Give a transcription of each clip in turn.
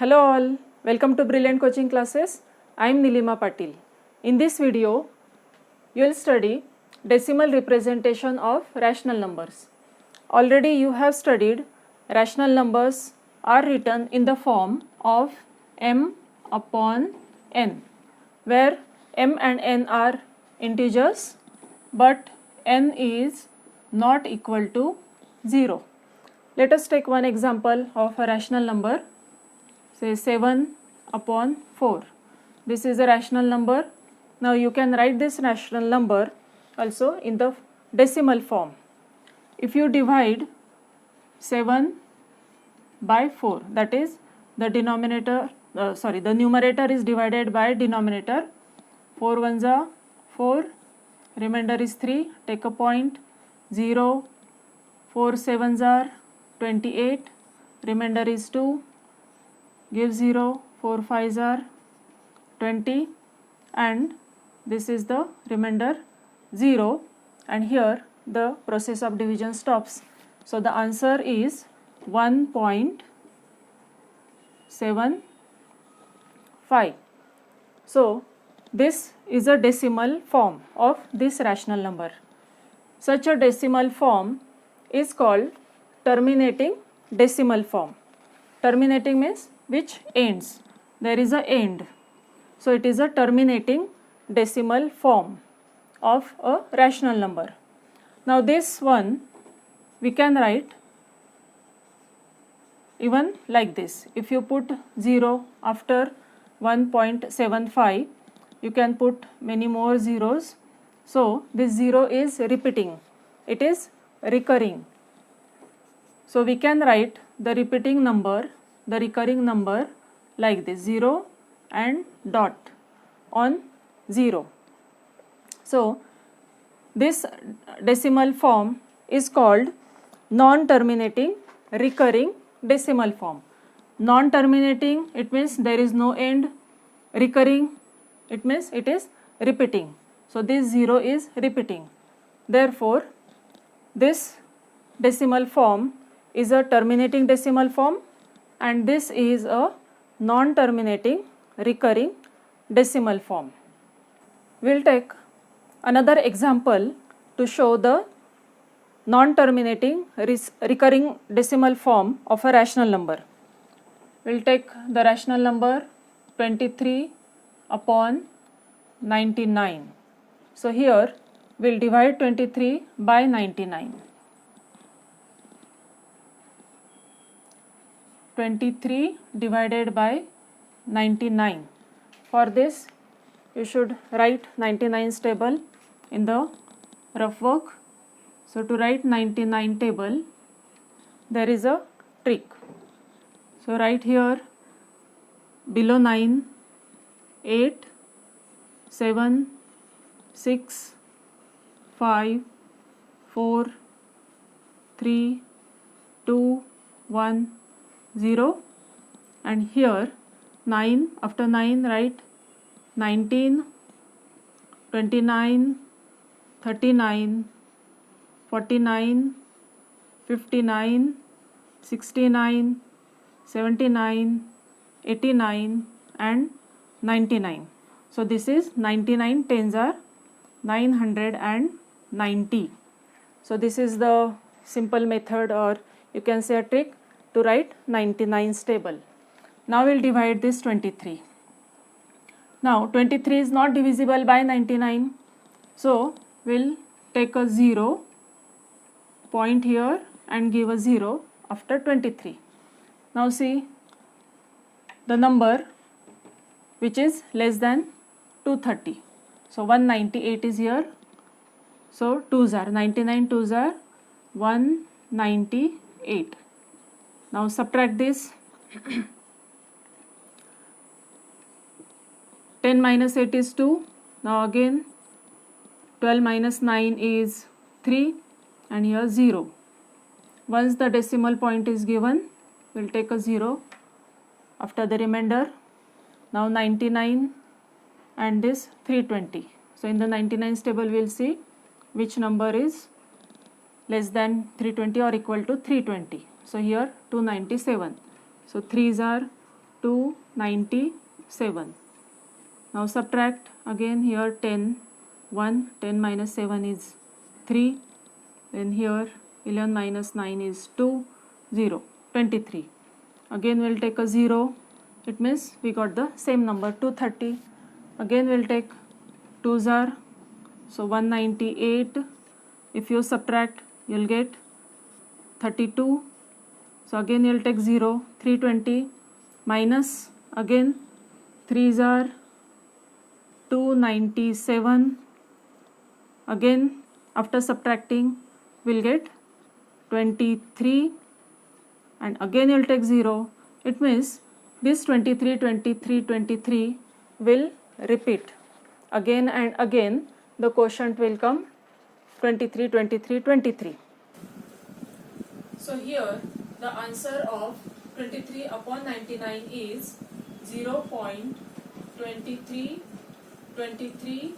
Hello all, welcome to Brilliant Coaching Classes. I am Nilima Patil. In this video, you will study decimal representation of rational numbers. Already you have studied rational numbers are written in the form of m upon n, where m and n are integers but n is not equal to 0. Let us take one example of a rational number. Say 7 upon 4. This is a rational number. Now you can write this rational number also in the decimal form. If you divide 7 by 4, that is the the numerator is divided by denominator. 4 ones are 4, remainder is 3, take a point, 0, 4 sevens are 28, remainder is 2, give 0, 4 fives are 20, and this is the remainder 0, and here the process of division stops. So the answer is 1.75. So this is a decimal form of this rational number. Such a decimal form is called terminating decimal form. Terminating means which ends. There is a end. So it is a terminating decimal form of a rational number. Now this one we can write even like this. If you put 0 after 1.75, you can put many more zeros. So this 0 is repeating. It is recurring. So we can write the recurring number like this, 0 and dot on 0. So this decimal form is called non-terminating recurring decimal form. Non-terminating, it means there is no end. Recurring, it means it is repeating. So this 0 is repeating. Therefore, this decimal form is a terminating decimal form, and this is a non-terminating recurring decimal form. We will take another example to show the non-terminating recurring decimal form of a rational number. We will take the rational number 23 upon 99. So here we will divide 23 by 99. 23 divided by 99. For this you should write 99's table in the rough work. So to write 99 table, there is a trick. So write here below 9, 8, 7, 6, 5, 4, 3, 2, 1, 0, and here 9, after 9 write 19, 29, 39, 49, 59, 69, 79, 89 and 99. So this is 99 tens are 990. So this is the simple method, or you can say a trick, to write 99's table. Now we will divide this 23. Now 23 is not divisible by 99. So we will take a 0 point here and give a 0 after 23. Now see the number which is less than 230. So 198 is here. So 2s are 99, 2s are 198. Now subtract this. 10 minus 8 is 2. Now again 12 minus 9 is 3, and here 0. Once the decimal point is given, we will take a 0 after the remainder. Now 99 and this 320. So in the 99's table we will see which number is less than 320 or equal to 320. So here 297. So 3s are 297. Now subtract again here 10, 1, 10 minus 7 is 3, then here 11 minus 9 is 2, 0, 23. Again we'll take a 0, it means we got the same number 230. Again we'll take 2s are, so 198. If you subtract you'll get 32. So again you'll take 0, 320 minus again 3s are 297. Again after subtracting we'll get 23, and again you'll take 0. It means this 23, 23, 23 will repeat again and again. The quotient will come 23, 23, 23. So here the answer of 23 upon 99 is 0.2323 ...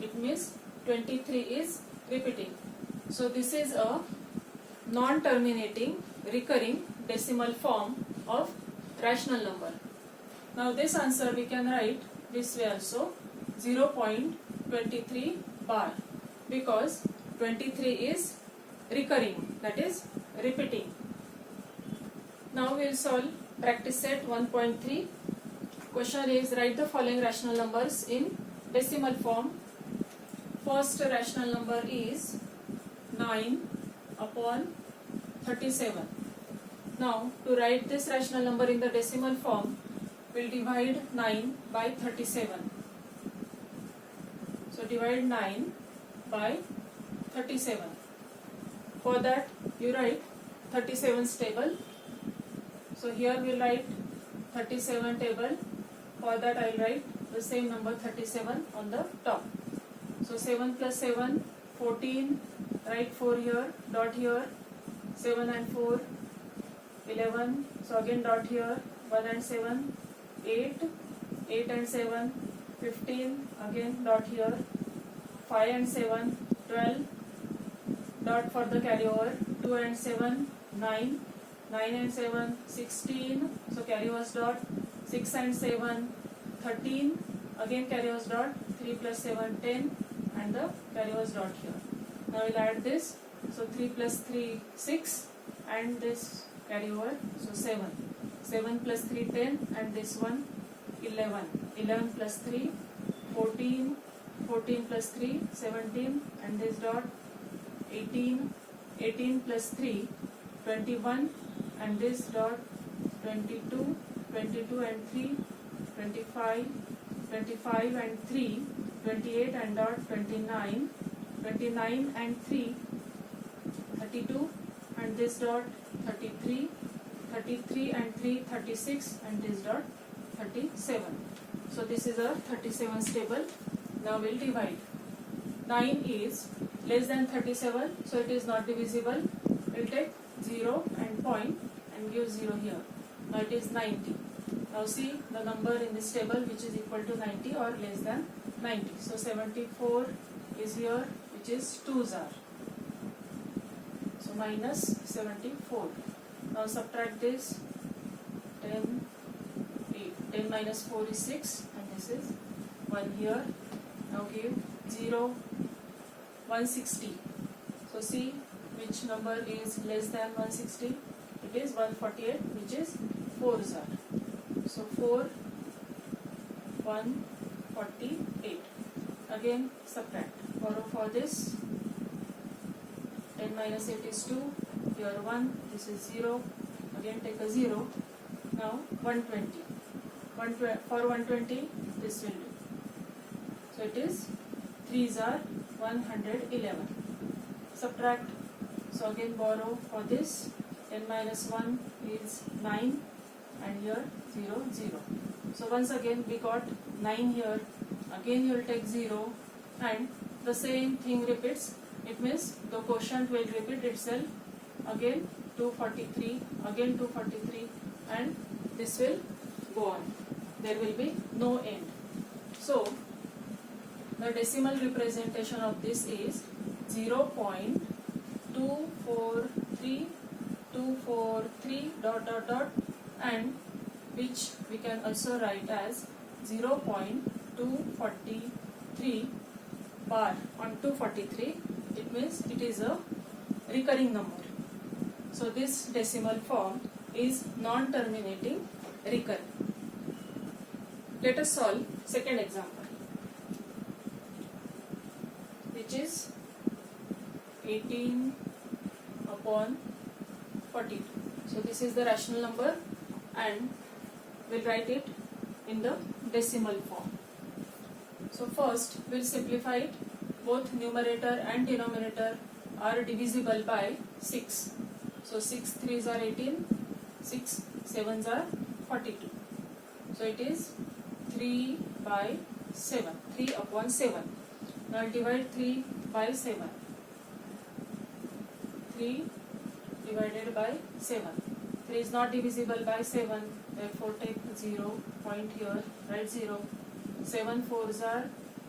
It means 23 is repeating. So this is a non-terminating recurring decimal form of rational number. Now this answer we can write this way also, 0.23 bar, because 23 is recurring, that is repeating. Now we will solve practice set 1.3. Question is, write the following rational numbers in decimal form. First rational number is 9 upon 37. Now to write this rational number in the decimal form, we'll divide 9 by 37. So divide 9 by 37. For that you write 37's table. So here we'll write 37 table. For that I'll write the same number 37 on the top. So 7 plus 7, 14, write 4 here, dot here, 7 and 4, 11, so again dot here, 1 and 7, 8, 8 and 7, 15, again dot here, 5 and 7, 12, dot for the carryover, 2 and 7, 9, 9 and 7, 16, so carryovers dot, 6 and 7, 13, again carryovers dot, 3 plus 7, 10, and the carryovers dot here. Now we'll add this, so 3 plus 3, 6, and this carryover, so 7. 7 plus 3, 10, and this one, 11. 11 plus 3, 14, 14 plus 3, 17, and this dot, 18, 18 plus 3, 21, and this dot, 22, 22 and 3, 25, 25 and 3, 28 and dot, 29, 29 and 3, 32, and this dot, 33, 33 and 3, 36, and this dot, 37. So this is a 37's table. Now we'll divide. 9 is less than 37, so it is not divisible. We'll take 0 and point and give 0 here. Now it is 90. Now see the number in this table which is equal to 90 or less than 90. So 74 is here, which is 2s are. So minus 74. Now subtract this. 10, 8. 10 minus 4 is 6, and this is 1 here. Now give 0, 160. So see which number is less than 160. It is 148, which is 4s are. So 4, 148. Again subtract. Borrow for this. 10 minus 8 is 2. Here 1. This is 0. Again take a 0. Now 120. For 120, this will do. So it is 3s are 111. Subtract. So again borrow for this. 10 minus 1 is 9, and here 0, 0. So once again we got 9 here. Again you will take 0, and the same thing repeats. It means the quotient will repeat itself. Again 243, again 243, and this will go on. There will be no end. So the decimal representation of this is 0.243 and which we can also write as 0.243 bar on 243. It means it is a recurring number. So this decimal form is non-terminating recurring. Let us solve second example, which is 18 upon 42. So this is the rational number and we'll write it in the decimal form. So first we'll simplify it. Both numerator and denominator are divisible by 6. So 6 3s are 18, 6 7s are 42. So it is 3 by 7, 3 upon 7. Now I'll divide 3 by 7. 3 divided by 7. 3 is not divisible by 7, therefore take 0, point here, write 0. 7 4s are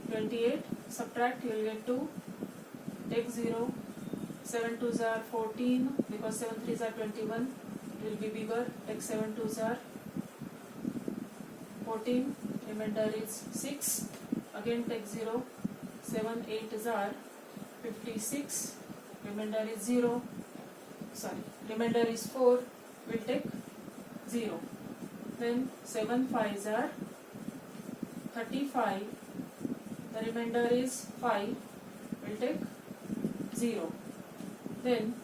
28, subtract, you will get 2, take 0. 7 2s are 14, because 7 3s are 21, it will be bigger, take 7 2s are 14, remainder is 6, again take 0. 7 8s are 56, remainder is 0, remainder is 4, will take 0. Then 7 5s are 35, the remainder is 5, will take 0. Then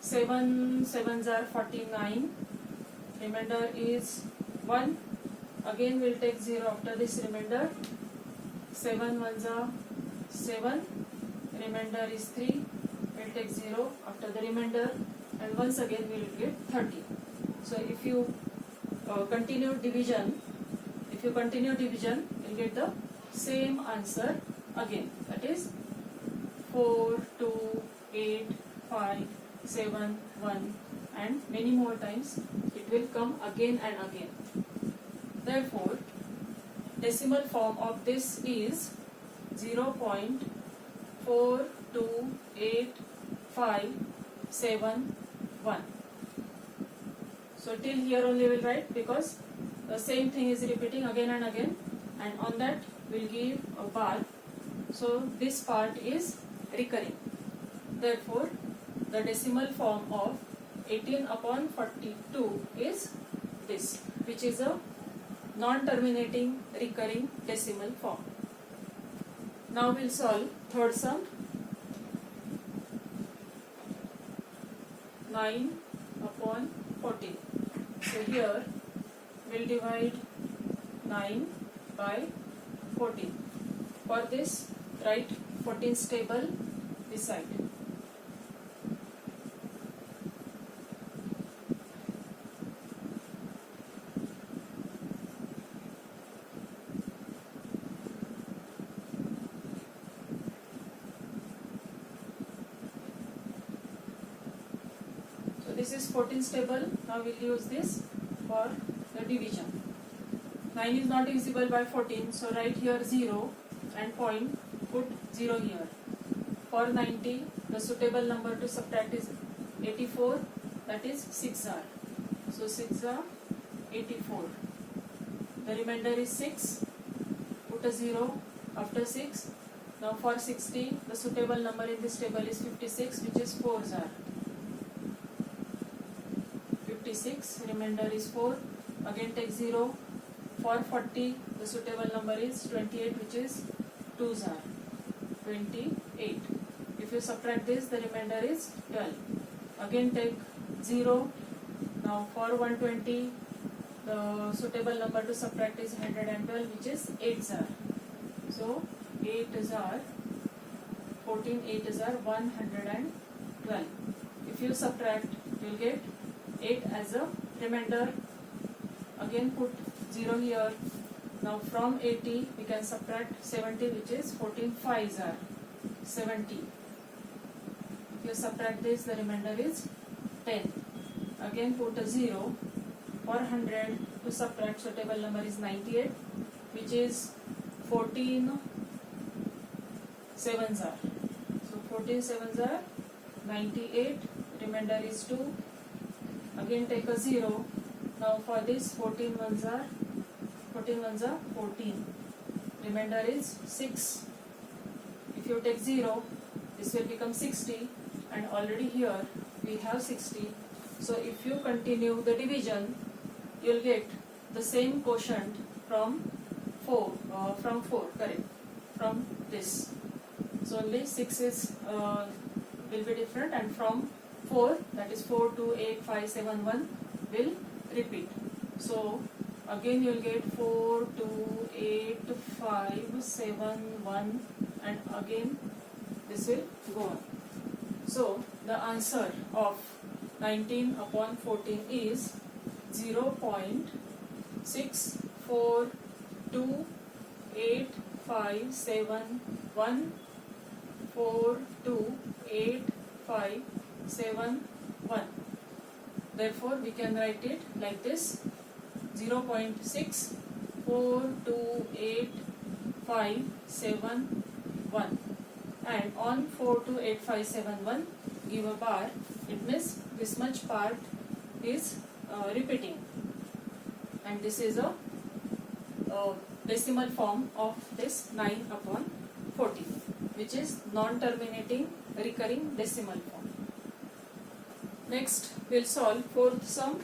7 7s are 49, remainder is 1, again will take 0 after this remainder. 7 1s are 7, remainder is 3, will take 0 after the remainder, and once again we will get 30. So if you continue division, you will get the same answer again, that is 4 2 8 5 7 1, and many more times it will come again and again. Therefore decimal form of this is 0.42851. So till here only we'll write, because the same thing is repeating again and again, and on that we'll give a bar. So this part is recurring. Therefore the decimal form of 18 upon 42 is this, which is a non-terminating recurring decimal form. Now we'll solve third sum. 9 upon 14. So here we'll divide 9 by 14. For this, write 14's table beside. This is 14's table. Now we'll use this for the division. 9 is not divisible by 14, so write here 0 and point, put 0 here. For 90, the suitable number to subtract is 84, that is 6r. So 6r 84. The remainder is 6, put a 0 after 6. Now for 60, the suitable number in this table is 56, which is 4r. 56, remainder is 4, again take 0. For 40, the suitable number is 28, which is 2s are 28. If you subtract this, the remainder is 12. Again take 0. Now for 120, the suitable number to subtract is 112, which is 8s are. So 8s are 14, 8s are 112. If you subtract, you will get 8 as a remainder. Again put 0 here. Now from 80 we can subtract 70, which is 14 5s are 70. If you subtract this, the remainder is 10. Again put a 0. For 100 to subtract, suitable number is 98, which is 14 7s are. So 14 7s are 98, remainder is 2. Again take a 0. Now for this 14 ones are 14. Remainder is 6. If you take 0, this will become 60, and already here we have 60. So if you continue the division, you will get the same quotient from 4, correct, from this. So only 6 is will be different, and from 4, that is 4, 2, 8, 5, 7, 1 will repeat. So again you will get 4, 2, 8, 5, 7, 1, and again this will go on. So the answer of 19 upon 14 is 0.6428571428571. Therefore we can write it like this: 0.6428571, and on 428571 give a bar. It means this much part is repeating, and this is a decimal form of this 9 upon 14, which is non-terminating recurring decimal form. Next we'll solve fourth sum.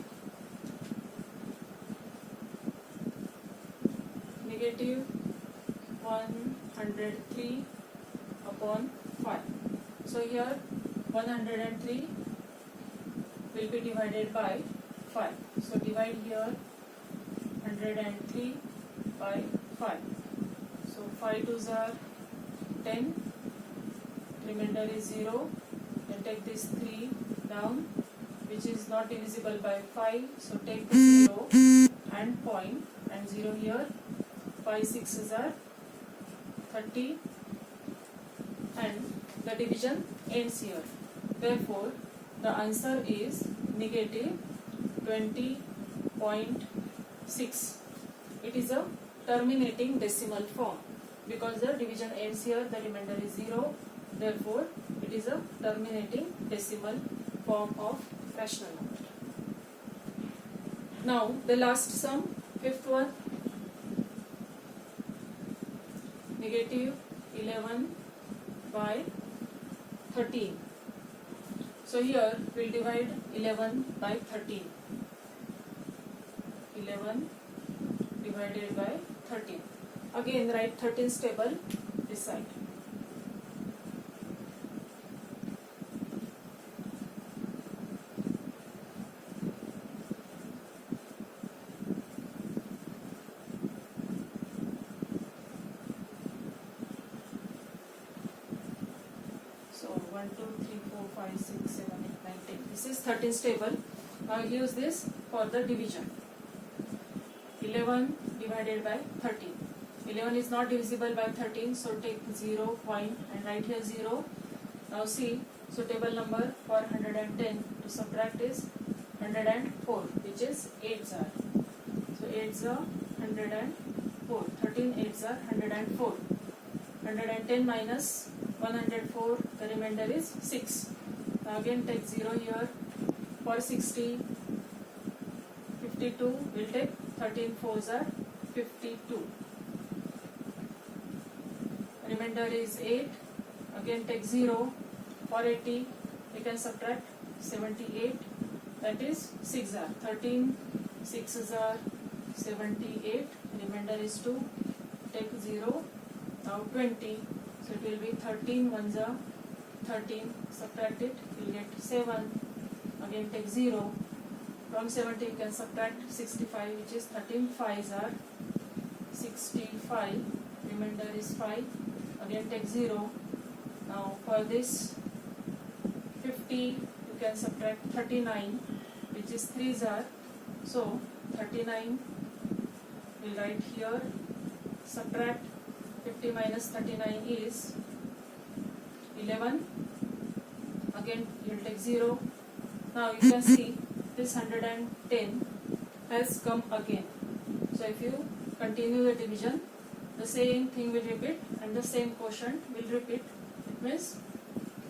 Negative 103 upon 5. So here 103 will be divided by 5. So divide here 103 by 5. So 5 2s are 10. Remainder is 0. Then take this 3 down, which is not divisible by 5. So take the 0 and point, and 0 here. 5 6s are 30, and the division ends here. Therefore the answer is negative 20.6. It is a terminating decimal form. Because the division ends here, the remainder is 0. Therefore it is a terminating decimal form of rational number. Now the last sum, fifth one. Negative 11 by 13. So here we will divide 11 by 13. 11 divided by 13. Again write 13's table this side. So 1, 2, 3, 4, 5, 6, 7, 8, 9, 10. This is 13's table. Now I'll use this for the division. 11 divided by 13. 11 is not divisible by 13, so take 0 point and write here 0. Now see, so table number for 110 to subtract is 104, which is 8s are. So 8s are 104. 13 8s are 104. 110 minus 104, the remainder is 6. Now again take 0 here. For 60, 52, we'll take 13 4s are 52. Remainder is 8. Again take 0. For 80, we can subtract 78. That is 6 are. 13 6s are 78. Remainder is 2. Take 0. Now 20. So it will be 13 1s are 13. Subtract it. You will get 7. Again take 0. From 70 you can subtract 65, which is 13 5s are 65. Remainder is 5. Again take 0. Now for this 50 you can subtract 39, which is 3s are. So 39 we'll write here. Subtract 50 minus 39 is 11. Again you will take 0. Now you can see this 110 has come again. So if you continue the division, the same thing will repeat and the same quotient will repeat. It means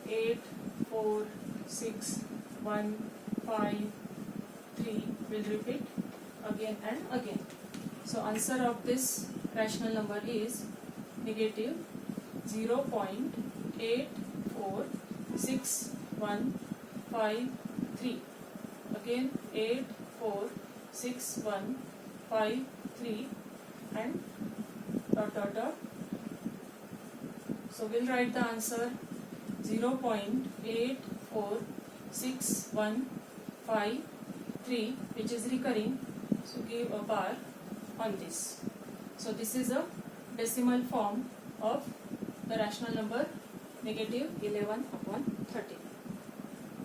8, 4, 6, 1, 5, 3 will repeat. again and again. So answer of this rational number is negative 0.846153. Again 84653 and dot dot dot. So we'll write the answer 0.846153, which is recurring. So give a bar on this. So this is a decimal form of the rational number negative 11/13.